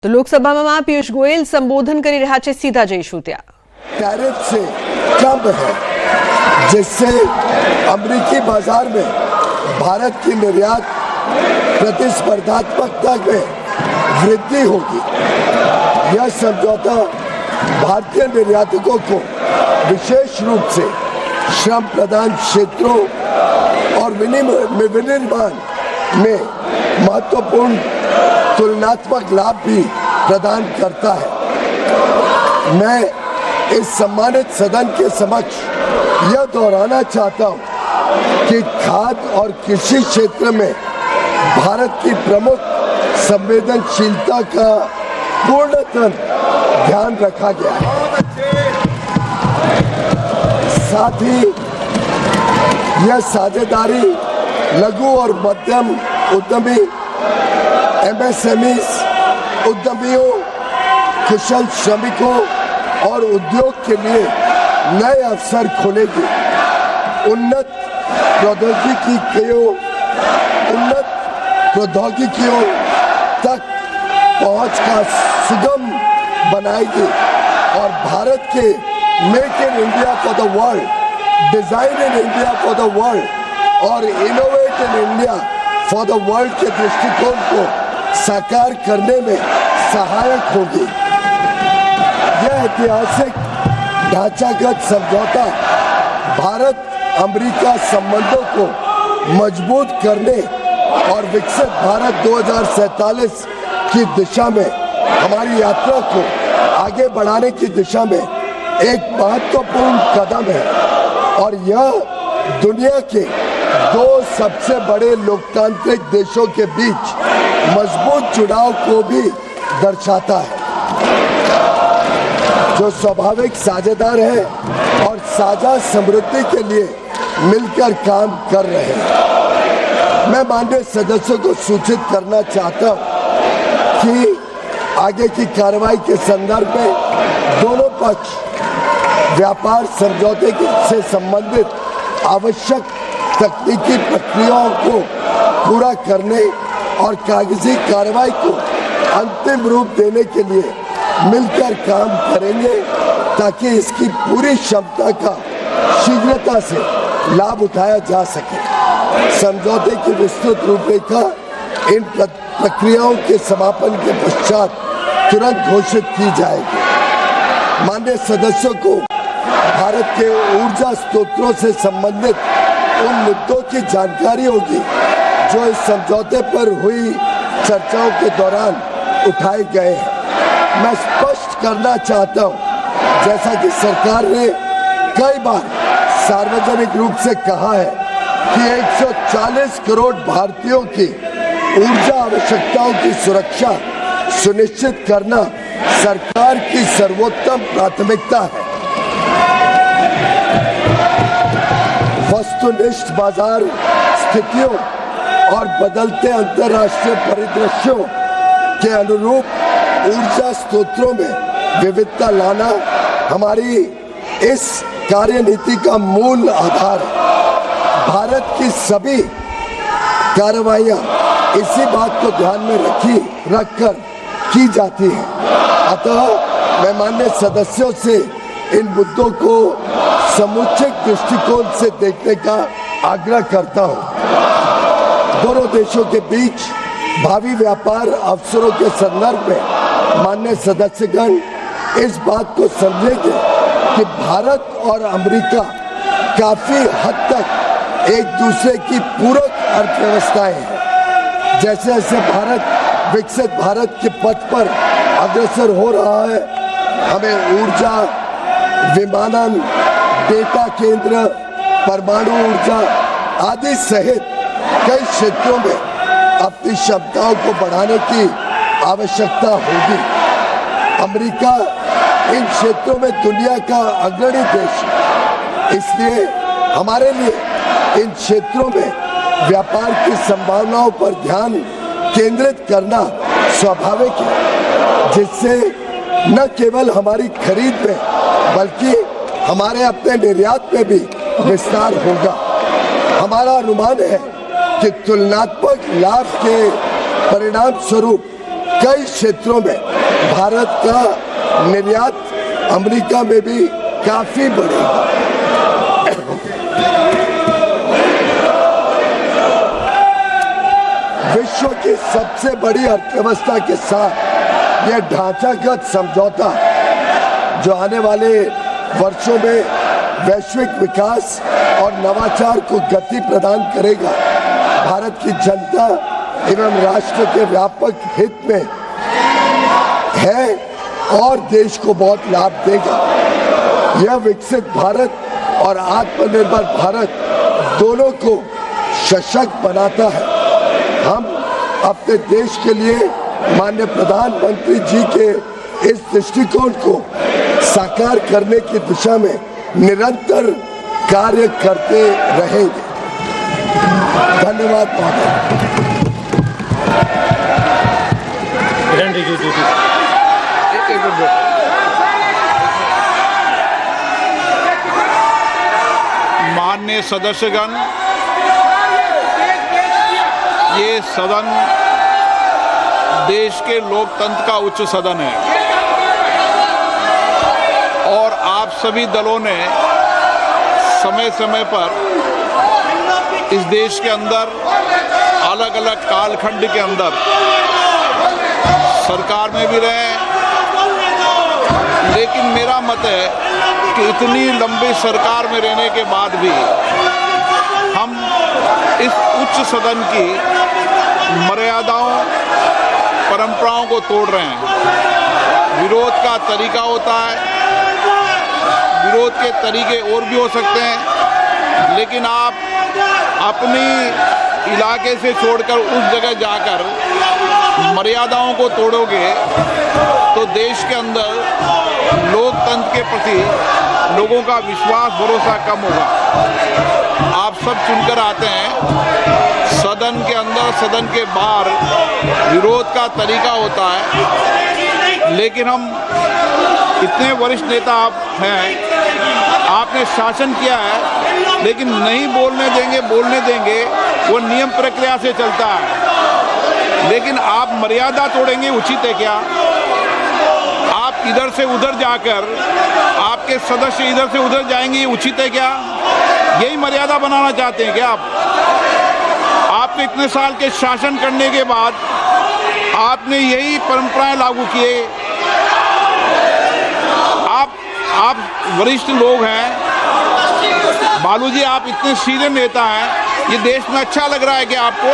તો લોકસભામાં પિયુષ ગોયલ સંબોધન કરી રહ્યા છે, સીધા જઈશું ત્યાં। टैरिफ से कम है, जिससे अमेरिकी बाजार में भारत की निर्यात प्रतिस्पर्धात्मकता में वृद्धि होगी। यह समझौता भारतीय निर्यातकों को विशेष रूप से श्रम प्रधान क्षेत्रों और विनिर्माण में महत्वपूर्ण तुलनात्मक लाभ भी प्रदान करता है। मैं इस सम्मानित सदन के समक्ष यह दोहराना चाहता हूं कि खाद्य और कृषि क्षेत्र में भारत की प्रमुख संवेदनशीलता का पूर्णतः ध्यान रखा गया है। साथ ही यह साझेदारी लघु और मध्यम उद्यमी, MSMEs, उद्यमियों, कुशल श्रमिकों और उद्योग के लिए नए अवसर खोलेगी। उन्नत प्रौद्योगिकियों तक पहुंच का सुगम बनाएगी और भारत के make in India for the world, design in India for the world और innovate in India for the world के दृष्टिकोण को साकार करने में सहायक होगी। यह ऐतिहासिक ढांचागत समझौता भारत अमेरिका संबंधों को मजबूत करने और विकसित भारत 2047 की दिशा में हमारी यात्रा को आगे बढ़ाने की दिशा में एक महत्वपूर्ण कदम है और यह दुनिया के दो सबसे बड़े लोकतांत्रिक देशों के बीच मजबूत जुड़ाव को भी दर्शाता है, जो स्वाभाविक साझेदार है और साझा समृद्धि के लिए मिलकर काम कर रहे हैं। मैं माननीय सदस्यों को सूचित करना चाहता हूं कि आगे की कार्रवाई के संदर्भ में दोनों पक्ष व्यापार समझौते से संबंधित आवश्यक तकनीकी प्रक्रियाओं को पूरा करने और कागजी कार्रवाई को अंतिम रूप देने के लिए मिलकर काम करेंगे ताकि इसकी पूरी क्षमता का शीघ्रता से लाभ उठाया जा सके। समझौते की विस्तृत रूपरेखा इन प्रक्रियाओं के समापन के पश्चात तुरंत घोषित की जाएगी। माननीय सदस्यों को भारत के ऊर्जा स्रोतों से संबंधित उन मुद्दों की जानकारी होगी जो इस समझौते पर हुई चर्चाओं के दौरान उठाए गए हैं। मैं स्पष्ट करना चाहता हूं, जैसा कि सरकार ने कई बार सार्वजनिक रूप से कहा है कि 140 करोड़ भारतीयों की ऊर्जा आवश्यकताओं की सुरक्षा सुनिश्चित करना सरकार की सर्वोत्तम प्राथमिकता है। वस्तुनिष्ठ बाजार स्थितियों और बदलते अंतर्राष्ट्रीय परिदृश्यों के अनुरूप ऊर्जा स्रोतों में विविधता लाना हमारी इस कार्यनीति का मूल आधार है। भारत की सभी कार्रवाइयां इसी बात को ध्यान में रखकर की जाती है। अतः मैं माननीय सदस्यों से इन मुद्दों को समुचित दृष्टिकोण से देखने का आग्रह करता हूं। दोनों देशों के बीच भावी व्यापार अवसरों के संदर्भ में माननीय सदस्यगण इस बात को समझेंगे कि भारत और अमेरिका काफी हद तक एक दूसरे की पूरक अर्थव्यवस्थाएं हैं। जैसे जैसे भारत विकसित भारत के पथ पर अग्रसर हो रहा है, हमें ऊर्जा, विमानन, डेटा केंद्र, परमाणु ऊर्जा आदि सहित कई क्षेत्रों में अपनी क्षमताओं को बढ़ाने की आवश्यकता होगी। अमेरिका इन क्षेत्रों में दुनिया का अग्रणी देश है, इसलिए हमारे लिए इन क्षेत्रों में व्यापार की संभावनाओं पर ध्यान केंद्रित करना स्वाभाविक है, जिससे न केवल हमारी खरीद में बल्कि हमारे अपने निर्यात में भी विस्तार होगा। हमारा अनुमान है कि तुलनात्मक लाभ के परिणाम स्वरूप कई क्षेत्रों में भारत का निर्यात अमेरिका में भी काफी बढ़ेगा। विश्व की सबसे बड़ी अर्थव्यवस्था के साथ यह ढांचागत समझौता जो आने वाले वर्षों में वैश्विक विकास और नवाचार को गति प्रदान करेगा, भारत की जनता एवं राष्ट्र के व्यापक हित में है और देश को बहुत लाभ देगा। यह विकसित भारत और आत्मनिर्भर भारत दोनों को सशक्त बनाता है। हम अपने देश के लिए माननीय प्रधानमंत्री जी के इस दृष्टिकोण को साकार करने की दिशा में निरंतर कार्य करते रहेंगे। धन्यवाद महोदय। माननीय सदस्यगण, ये सदन देश के लोकतंत्र का उच्च सदन है और आप सभी दलों ने समय समय पर इस देश के अंदर अलग अलग कालखंड के अंदर सरकार में भी रहे, लेकिन मेरा मत है कि इतनी लंबी सरकार में रहने के बाद भी हम इस उच्च सदन की मर्यादाओं परंपराओं को तोड़ रहे हैं। विरोध का तरीका होता है, विरोध के तरीके और भी हो सकते हैं, लेकिन आप अपनी इलाके से छोड़कर उस जगह जाकर मर्यादाओं को तोड़ोगे तो देश के अंदर लोकतंत्र के प्रति लोगों का विश्वास भरोसा कम होगा। आप सब चुनकर आते हैं, सदन के अंदर सदन के बाहर विरोध का तरीका होता है, लेकिन हम इतने वरिष्ठ नेता आप हैं, आपने शासन किया है, लेकिन नहीं बोलने देंगे वो नियम प्रक्रिया से चलता है, लेकिन आप मर्यादा तोड़ेंगे उचित है क्या? आप इधर से उधर जाकर आपके सदस्य इधर से उधर जाएंगे, ये उचित है क्या? यही मर्यादा बनाना चाहते हैं क्या आप? आपने इतने साल के शासन करने के बाद आपने यही परंपराएं लागू किए। आप वरिष्ठ लोग हैं, बालू जी आप इतने सीनियर नेता हैं, ये देश में अच्छा लग रहा है कि आपको?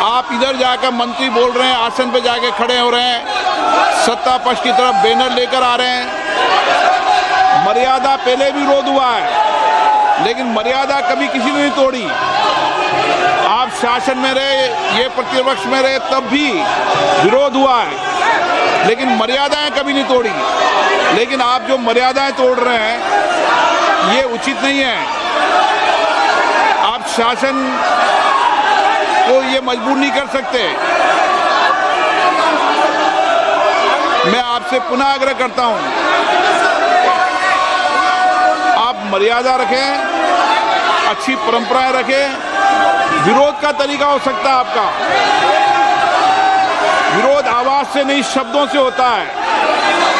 आप इधर जाकर मंत्री बोल रहे हैं, आसन पे जाके खड़े हो रहे हैं, सत्ता पक्ष की तरफ बैनर लेकर आ रहे हैं। मर्यादा पहले भी विरोध हुआ है, लेकिन मर्यादा कभी किसी ने नहीं तोड़ी। आप शासन में रहे, ये प्रतिपक्ष में रहे, तब भी विरोध हुआ है, लेकिन मर्यादाएं कभी नहीं तोड़ी। लेकिन आप जो मर्यादाएं तोड़ रहे हैं ये उचित नहीं है। आप शासन को ये मजबूर नहीं कर सकते। मैं आपसे पुनः आग्रह करता हूं, आप मर्यादा रखें, अच्छी परंपराएं रखें। विरोध का तरीका हो सकता है आपका, विरोध आवाज से नहीं शब्दों से होता है,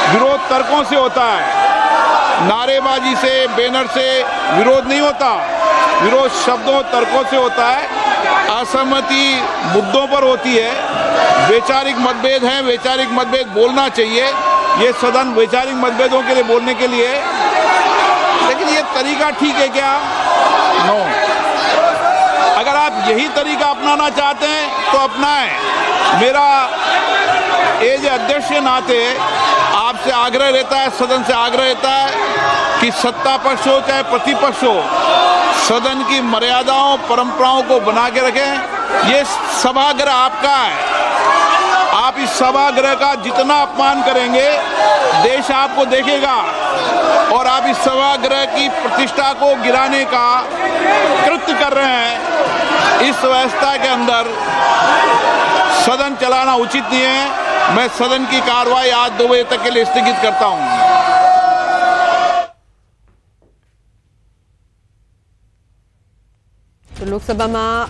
विरोध तर्कों से होता है। नारेबाजी से, बैनर से विरोध नहीं होता, विरोध शब्दों तर्कों से होता है। असहमति मुद्दों पर होती है, वैचारिक मतभेद हैं, वैचारिक मतभेद बोलना चाहिए, ये सदन वैचारिक मतभेदों के लिए बोलने के लिए, लेकिन ये तरीका ठीक है क्या? नो। अगर आप यही तरीका अपनाना चाहते हैं तो अपनाएं। मेरा एज अध्यक्ष के नाते आपसे आग्रह रहता है, सदन से आग्रह रहता है कि सत्ता पक्ष हो चाहे प्रतिपक्ष हो, सदन की मर्यादाओं परंपराओं को बना के रखें। ये सभागृह आपका है, आप इस सभागृह का जितना अपमान करेंगे देश आपको देखेगा, और आप इस सभागृह की प्रतिष्ठा को गिराने का कृत्य कर रहे हैं। इस व्यवस्था के अंदर सदन चलाना उचित नहीं है। मैं सदन की कार्रवाई आज 2 बजे तक के लिए स्थगित करता हूं। तो लोकसभा में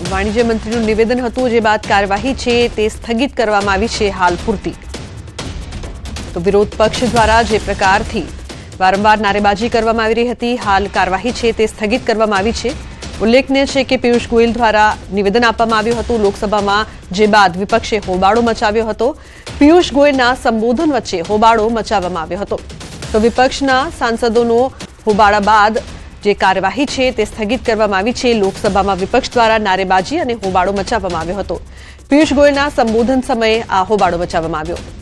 વાણિજ્ય મંત્રીનું નિવેદન હતું, જે બાદ કાર્યવાહી છે તે સ્થગિત કરવામાં આવી છે હાલ પૂરતી. તો વિરોધ પક્ષ દ્વારા જે પ્રકારથી વારંવાર નારેબાજી કરવામાં આવી રહી હતી, હાલ કાર્યવાહી છે તે સ્થગિત કરવામાં આવી છે. ઉલ્લેખનીય છે કે પિયુષ ગોયલ દ્વારા નિવેદન આપવામાં આવ્યું હતું લોકસભામાં, જે બાદ વિપક્ષે હોબાળો મચાવ્યો હતો. પિયુષ ગોયલના સંબોધન વચ્ચે હોબાળો મચાવવામાં આવ્યો હતો. તો વિપક્ષના સાંસદોનો હોબાળા બાદ જે કાર્યવાહી છે તે સ્થગિત કરવામાં આવી છે. લોકસભામાં વિપક્ષ દ્વારા નારેબાજી અને હોબાળો મચાવવામાં આવ્યો હતો. પિયુષ ગોયલના સંબોધન સમયે આ હોબાળો મચાવવામાં આવ્યો.